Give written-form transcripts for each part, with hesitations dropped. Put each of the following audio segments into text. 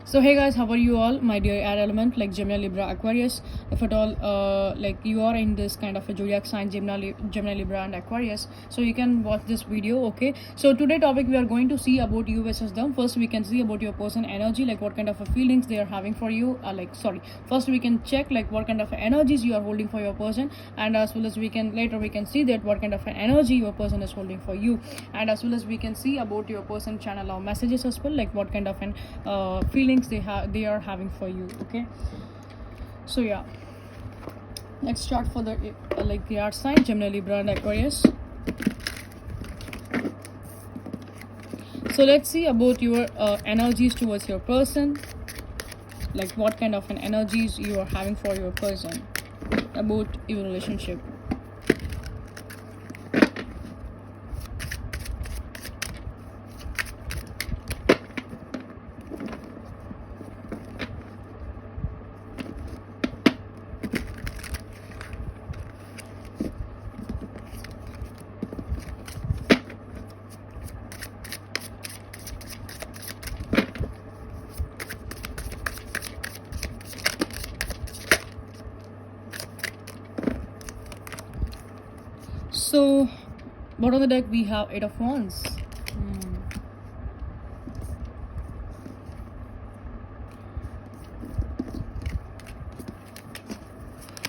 So hey guys, how are you all? My dear air element like Gemini, Libra, Aquarius. If at all like you are in this kind of a zodiac sign, Gemini, Libra, and Aquarius, so you can watch this video. Okay. So today topic we are going to see about you versus them. First we can see about your person energy, like what kind of a feelings they are having for you. First we can check like what kind of energies you are holding for your person, and as well as we can see that what kind of an energy your person is holding for you, and as well as we can see about your person channel our messages as well, like what kind of an feelings they are having for you. Okay, so yeah, let's start for the like the art sign Gemini, Libra, and Aquarius. So let's see about your energies towards your person, like what kind of an energies you are having for your person about your relationship. So bottom of the deck we have Eight of Wands.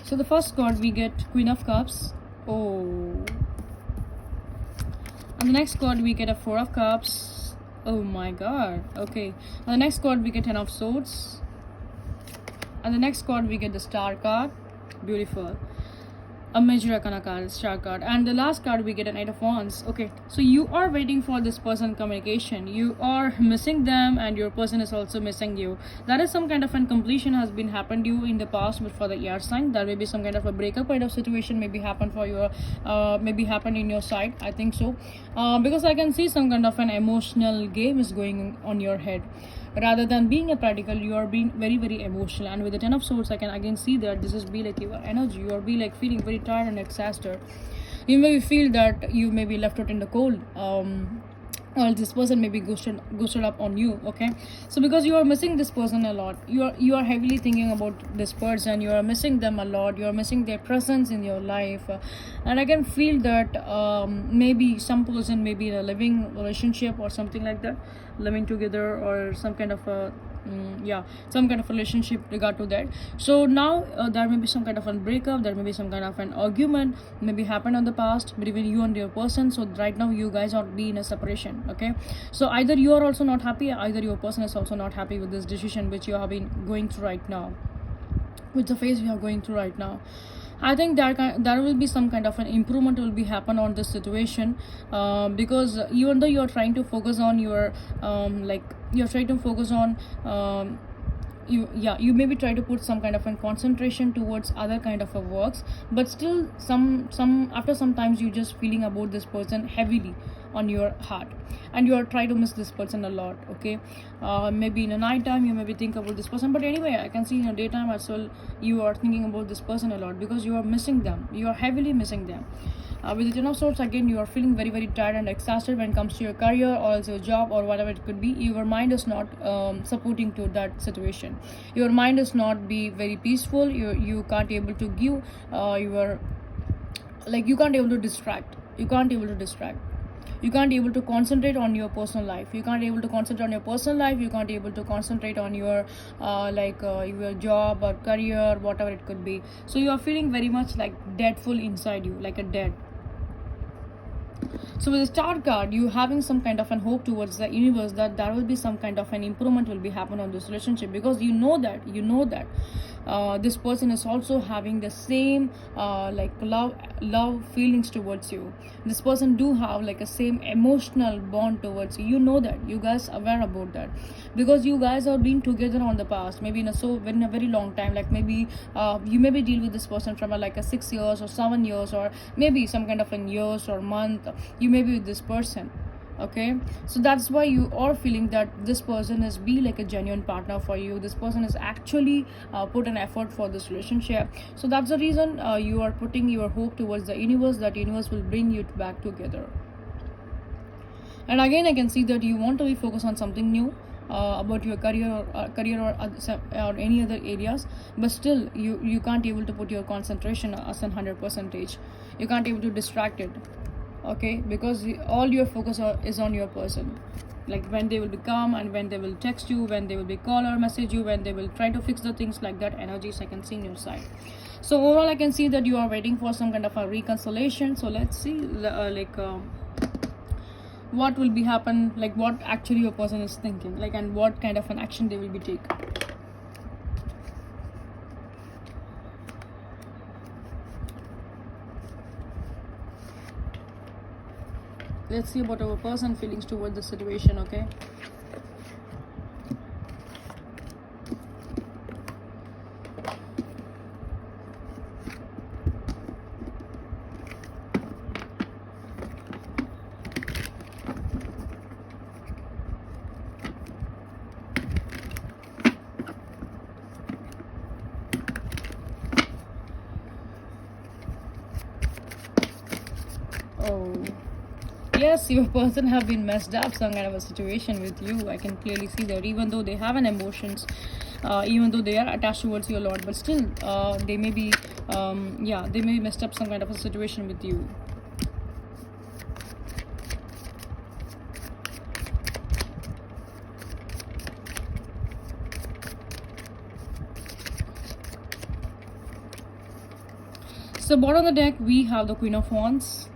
So the first card we get Queen of Cups. Oh. And the next card we get a Four of Cups. Oh my god. Okay. And the next card we get Ten of Swords. And the next card we get the Star card. Beautiful. A major arcana card, Star card, and the last card we get an Eight of Wands. Okay, so you are waiting for this person communication, you are missing them, and your person is also missing you. That is some kind of an completion has been happened to you in the past, but for the air sign there may be some kind of a breakup kind of situation maybe happen for your maybe happen in your side. I think so, because I can see some kind of an emotional game is going on your head. Rather than being a practical, you are being very emotional, and with the Ten of Swords I can again see that this is be like your energy. You are be like feeling very tired and exhausted. You may feel that you may be left out in the cold, or this person may be ghosted up on you. Okay, so because you are missing this person a lot, you are heavily thinking about this person, you are missing them a lot, you are missing their presence in your life, and I can feel that maybe some person may be in a living relationship or something like that, living together, or some kind of a some kind of relationship regard to that. So now there may be some kind of a breakup, there may be some kind of an argument maybe happened in the past between you and your person. So right now you guys are be in a separation. Okay, so either you are also not happy, either your person is also not happy with this decision which you have been going through right now, with the phase we are going through right now. I think there will be some kind of an improvement will be happen on this situation, because even though you're trying to focus on your you're trying to focus on you maybe try to put some kind of a concentration towards other kind of a works, but still some after sometimes you just feeling about this person heavily on your heart, and you are trying to miss this person a lot. Okay, maybe in the night time you maybe think about this person, but anyway I can see in the daytime as well you are thinking about this person a lot, because you are missing them, you are heavily missing them. With the Ten of Swords again, you are feeling very tired and exhausted when it comes to your career or also your job or whatever it could be. Your mind is not supporting to that situation. Your mind is not be very peaceful. You can't able to give your like you can't able to distract. You can't able to distract. You can't able to concentrate on your personal life. You can't able to concentrate on your personal life. You can't able to concentrate on your your job or career, whatever it could be. So you are feeling very much like deadful inside you, like a dead. So with the Star card, you having some kind of an hope towards the universe that there will be some kind of an improvement will be happen on this relationship, because you know that this person is also having the same like love feelings towards you. This person do have like a same emotional bond towards you. You know that, you guys aware about that, because you guys are being together on the past, maybe in a very long time, like maybe you maybe deal with this person from like a 6 years or 7 years, or maybe some kind of a years or month you may be with this person. Okay, so that's why you are feeling that this person is be like a genuine partner for you. This person is actually put an effort for this relationship. So that's the reason you are putting your hope towards the universe, that universe will bring you back together. And again I can see that you want to be focused on something new, about your career or any other areas, but still you can't able to put your concentration as 100%. You can't able to distract it, okay, because all your focus is on your person. Like when they will be calm, and when they will text you, when they will be call or message you, when they will try to fix the things, like that energies I can see in your side. So overall I can see that you are waiting for some kind of a reconciliation. So let's see what will be happen, like what actually your person is thinking, like, and what kind of an action they will be take. Let's see about our person feelings towards the situation, okay. Oh yes, your person have been messed up some kind of a situation with you. I can clearly see that, even though they have an emotions, even though they are attached towards you a lot, but still they may be they may be messed up some kind of a situation with you. So bottom of the deck we have the Queen of Wands.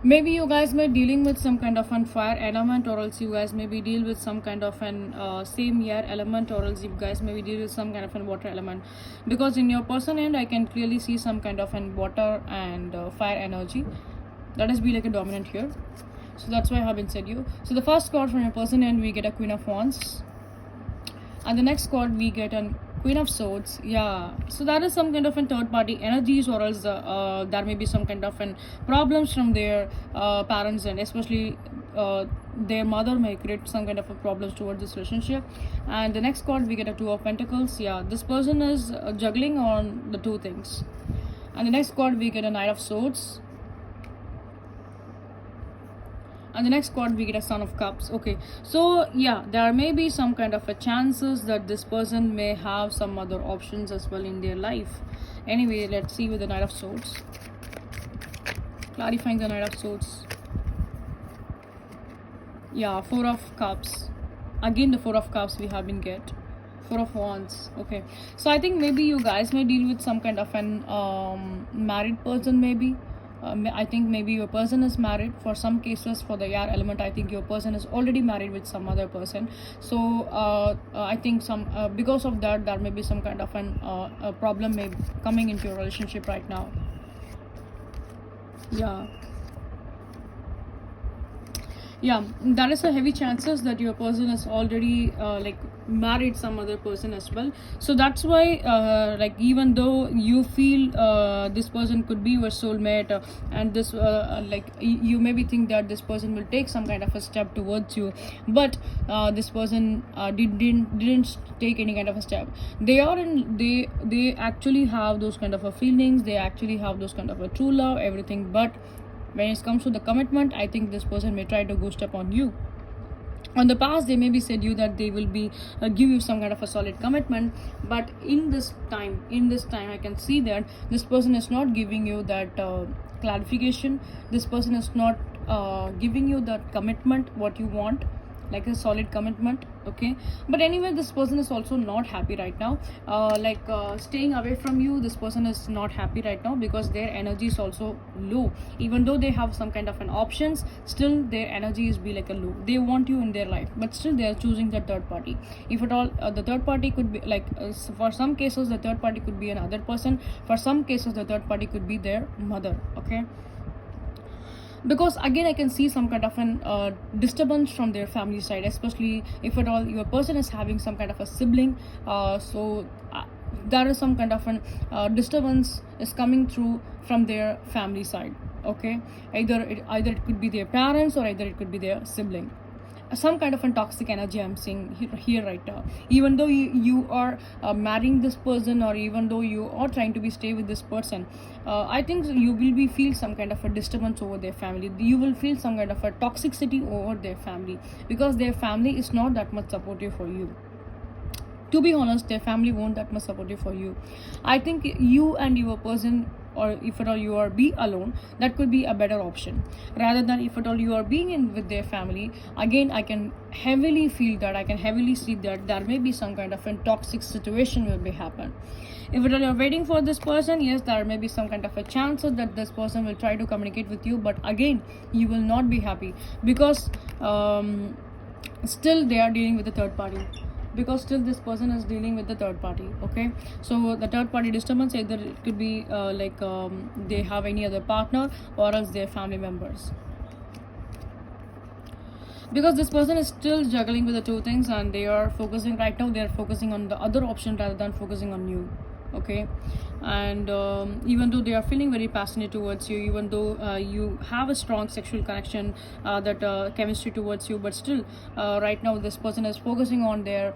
Maybe you guys may dealing with some kind of an fire element, or else you guys maybe deal with some kind of an same air element, or else you guys maybe deal with some kind of an water element, because in your person end I can clearly see some kind of an water and fire energy that is be like a dominant here. So that's why I have been said you. So the first card from your person end we get a Queen of Wands, and the next card we get a Queen of Swords. Yeah, so that is some kind of a third party energies, or else there may be some kind of an problems from their parents, and especially their mother may create some kind of a problems towards this relationship. And the next card we get a Two of Pentacles. Yeah, this person is juggling on the two things. And the next card we get a Knight of Swords, and the next card we get a Son of Cups. Okay, so yeah, there may be some kind of a chances that this person may have some other options as well in their life. Anyway, let's see with the Knight of Swords, clarifying the Knight of Swords. Yeah, Four of Cups, again the Four of Cups we have been get Four of Wands. Okay, so I think maybe you guys may deal with some kind of an married person, maybe. I think maybe your person is married. For some cases, for the air element, I think your person is already married with some other person. So I think some because of that, there may be some kind of an a problem may coming into your relationship right now. Yeah, there is a heavy chances that your person is already like married some other person as well. So that's why like even though you feel this person could be your soulmate, and this like you maybe think that this person will take some kind of a step towards you, but this person didn't take any kind of a step. They are in they actually have those kind of a feelings, they actually have those kind of a true love, everything, but when it comes to the commitment, I think this person may try to go step on you. On the past, they maybe said you that they will be give you some kind of a solid commitment, but in this time, I can see that this person is not giving you that clarification. This person is not giving you that commitment what you want, like a solid commitment. Okay, but anyway, this person is also not happy right now, staying away from you. This person is not happy right now because their energy is also low. Even though they have some kind of an options, still their energy is be like a low. They want you in their life, but still they are choosing the third party. If at all the third party could be like for some cases the third party could be another person. For some cases the third party could be their mother. Okay, because again I can see some kind of an disturbance from their family side, especially if at all your person is having some kind of a sibling. There is some kind of an disturbance is coming through from their family side. Okay, either it could be their parents, or either it could be their sibling. Some kind of a toxic energy I'm seeing here right now. Even though you are marrying this person, or even though you are trying to be stay with this person, I think you will be feel some kind of a disturbance over their family. You will feel some kind of a toxicity over their family, because their family is not that much supportive for you. To be honest, their family won't that much supportive for you. I think you and your person, or if at all you are be alone, that could be a better option, rather than if at all you are being in with their family. Again, I can heavily feel that, I can heavily see that there may be some kind of a toxic situation will be happen. If at all you're waiting for this person, yes, there may be some kind of a chance that this person will try to communicate with you, but again, you will not be happy, because still they are dealing with the third party, because still this person is dealing with the third party. Okay, so the third party disturbance, either it could be they have any other partner, or else their family members, because this person is still juggling with the two things, and they are focusing right now, they are focusing on the other option rather than focusing on you. Okay, and even though they are feeling very passionate towards you, even though you have a strong sexual connection, that chemistry towards you, but still right now this person is focusing on their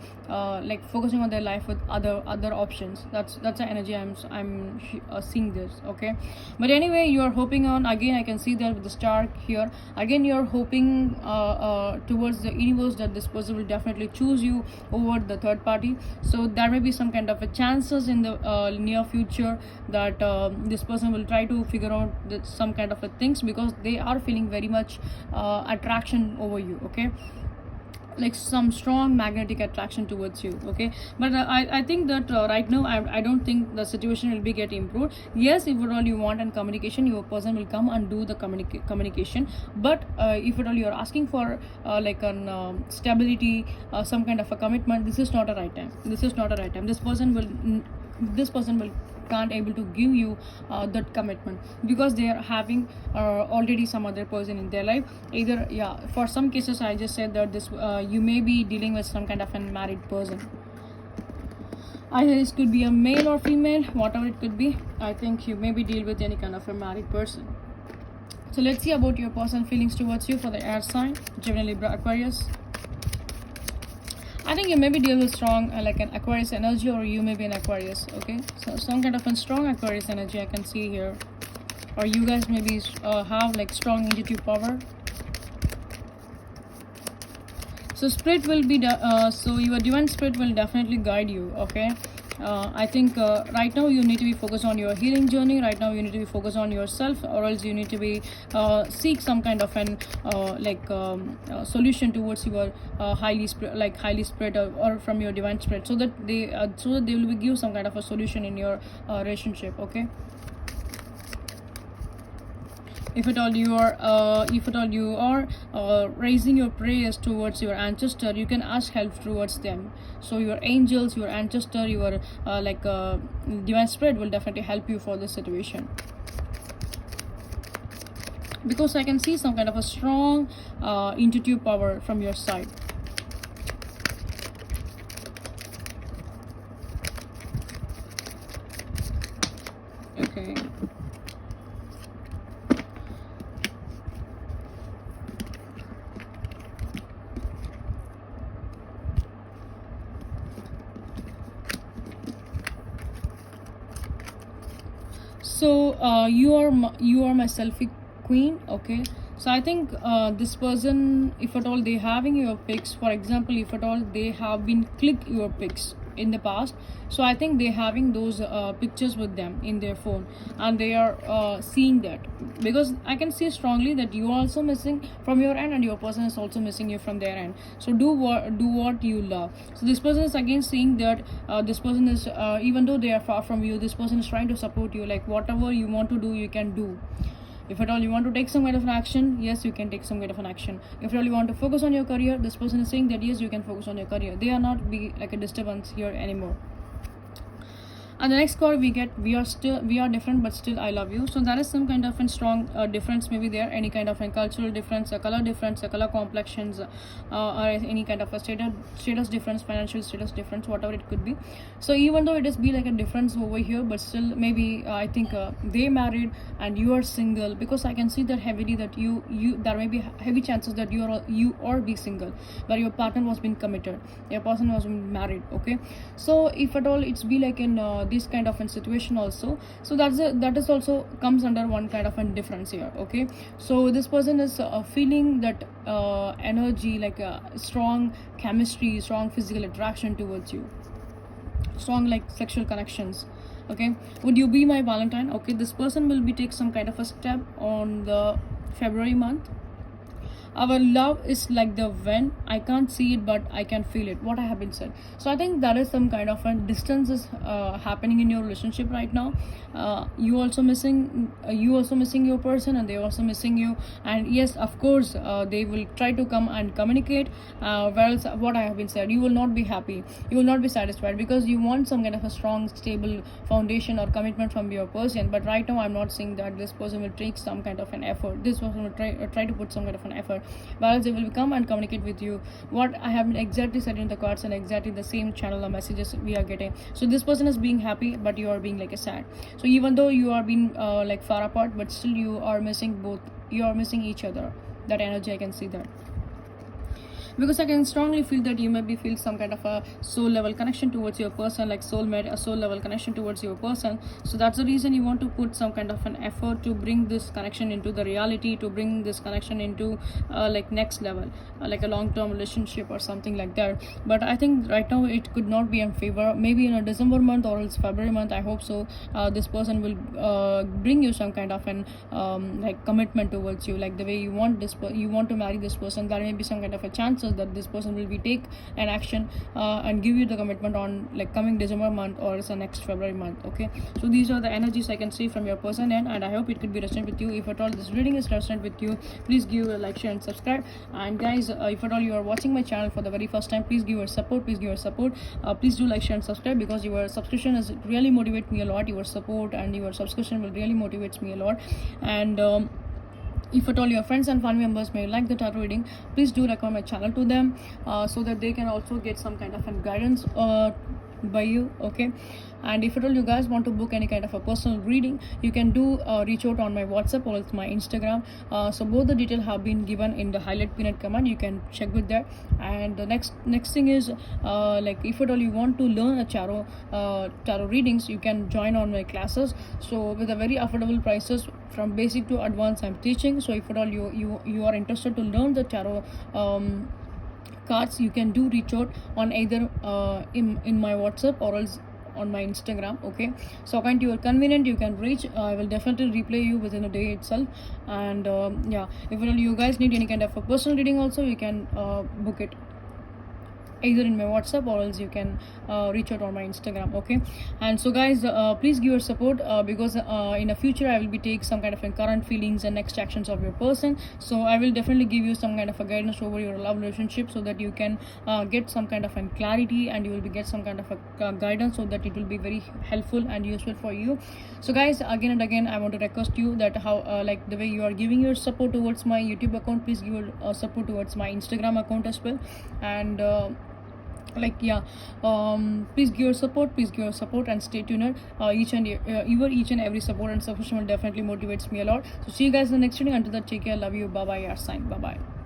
focusing on their life with other options. That's the energy I'm seeing this. Okay, but anyway, you are hoping on, again I can see that with the star here, again you are hoping towards the universe that this person will definitely choose you over the third party. So there may be some kind of a chances in the near future that this person will try to figure out some kind of a things, because they are feeling very much attraction over you. Okay, like some strong magnetic attraction towards you. Okay, but I think that right now I don't think the situation will be get improved. Yes, if at all you want and communication, your person will come and do the communication, but if at all you are asking for stability, some kind of a commitment, this is not a right time. This person will can't able to give you that commitment, because they are having already some other person in their life. Either, yeah, for some cases I just said that this you may be dealing with some kind of a married person. Either this could be a male or female, whatever it could be. I think you maybe deal with any kind of a married person. So let's see about your person feelings towards you for the air sign, Gemini, Libra, Aquarius. I think you maybe deal with strong like an Aquarius energy, or you may be an Aquarius. Okay, so some kind of a strong Aquarius energy I can see here, or you guys maybe have like strong intuitive power. So spirit will be so your divine spirit will definitely guide you. Okay, I think right now you need to be focused on your healing journey. Right now you need to be focused on yourself, or else you need to be seek some kind of an solution towards your highly spirit, or from your divine spirit, so that they will give some kind of a solution in your relationship. Okay, if at all you are raising your prayers towards your ancestor, you can ask help towards them. So your angels, your ancestor, your divine spirit will definitely help you for this situation, because I can see some kind of a strong intuitive power from your side. Okay, so you are my selfie queen. Okay, so I think this person, if at all they having your pics, for example, if at all they have been click your pics in the past, so I think they having those pictures with them in their phone, and they are seeing that, because I can see strongly that you are also missing from your end, and your person is also missing you from their end. So do what you love. So this person is again seeing that this person is even though they are far from you, this person is trying to support you, like whatever you want to do, you can do. If at all you want to take some kind of an action, yes, you can take some kind of an action. If at all you want to focus on your career, this person is saying that yes, you can focus on your career. They are not be like a disturbance here anymore. And the next card we get, we are different but still I love you. So there is some kind of a strong difference maybe there, any kind of a cultural difference, a color difference, a color complexions, or any kind of a status difference, financial status difference, whatever it could be. So even though it is be like a difference over here, but still maybe I think they married and you are single, because I can see that heavily that you there may be heavy chances that you are be single, where your partner was being committed, your person was being married. Okay, so if at all it's be like in this kind of a situation also, so that is also comes under one kind of a difference here. Okay, so this person is feeling that energy, like strong chemistry, strong physical attraction towards you, strong like sexual connections. Okay, would you be my Valentine? Okay, this person will be take some kind of a step on the February month. Our love is like the wind, I can't see it but I can feel it, what I have been said. So I think that is some kind of a distance is happening in your relationship right now. You also missing your person, and they also missing you. And yes, of course, they will try to come and communicate, whereas what I have been said, you will not be happy, you will not be satisfied, because you want some kind of a strong stable foundation or commitment from your person. But right now I'm not seeing that this person will take some kind of an effort, this person will try to put some kind of an effort, whereas they will come and communicate with you. What I have exactly said in the cards, and exactly the same channel of messages we are getting. So this person is being happy, but you are being like a sad. So even though you are being like far apart, but still you are missing both, you are missing each other. That energy, I can see that, because I can strongly feel that you maybe feel some kind of a soul level connection towards your person, like soulmate, a soul level connection towards your person. So that's the reason you want to put some kind of an effort to bring this connection into the reality, to bring this connection into like next level, like a long-term relationship or something like that. But I think right now it could not be in favor. Maybe in a December month or else February month, I hope so, this person will bring you some kind of an like commitment towards you, like the way you want this you want to marry this person. There may be some kind of a chances that this person will be take an action and give you the commitment on like coming December month or else the next February month. Okay, so these are the energies I can see from your person end, and I hope it could be resonant with you. If at all this reading is resonant with you, please give a like, share and subscribe. And guys, if at all you are watching my channel for the very first time, please give your support, please do like, share and subscribe, because your subscription is really motivate me a lot. Your support and your subscription will really motivates me a lot. And if at all your friends and family members may like the tarot reading, please do recommend my channel to them, so that they can also get some kind of a guidance by you. Okay, and if at all you guys want to book any kind of a personal reading, you can do reach out on my WhatsApp or else my Instagram. So both the details have been given in the highlight pinned comment, you can check with that. And the next thing is like if at all you want to learn a tarot readings, you can join on my classes. So with a very affordable prices, from basic to advanced I'm teaching. So if at all you are interested to learn the tarot cards, you can do reach out on either in my WhatsApp or else on my Instagram. Okay, so according to your convenient you can reach. I will definitely reply you within a day itself. And yeah, if you guys need any kind of a personal reading also, you can book it either in my WhatsApp or else you can reach out on my Instagram. Okay, and so guys, please give your support, because in the future I will be take some kind of a current feelings and next actions of your person. So I will definitely give you some kind of a guidance over your love relationship, so that you can get some kind of a clarity, and you will be get some kind of a guidance, so that it will be very helpful and useful for you. So guys, again and again I want to request you that how like the way you are giving your support towards my YouTube account, please give your support towards my Instagram account as well. And like yeah, please give your support and stay tuned. Each and every support and subscription will definitely motivates me a lot. So see you guys in the next video. Until that, take care, love you, bye bye, your sign, bye bye.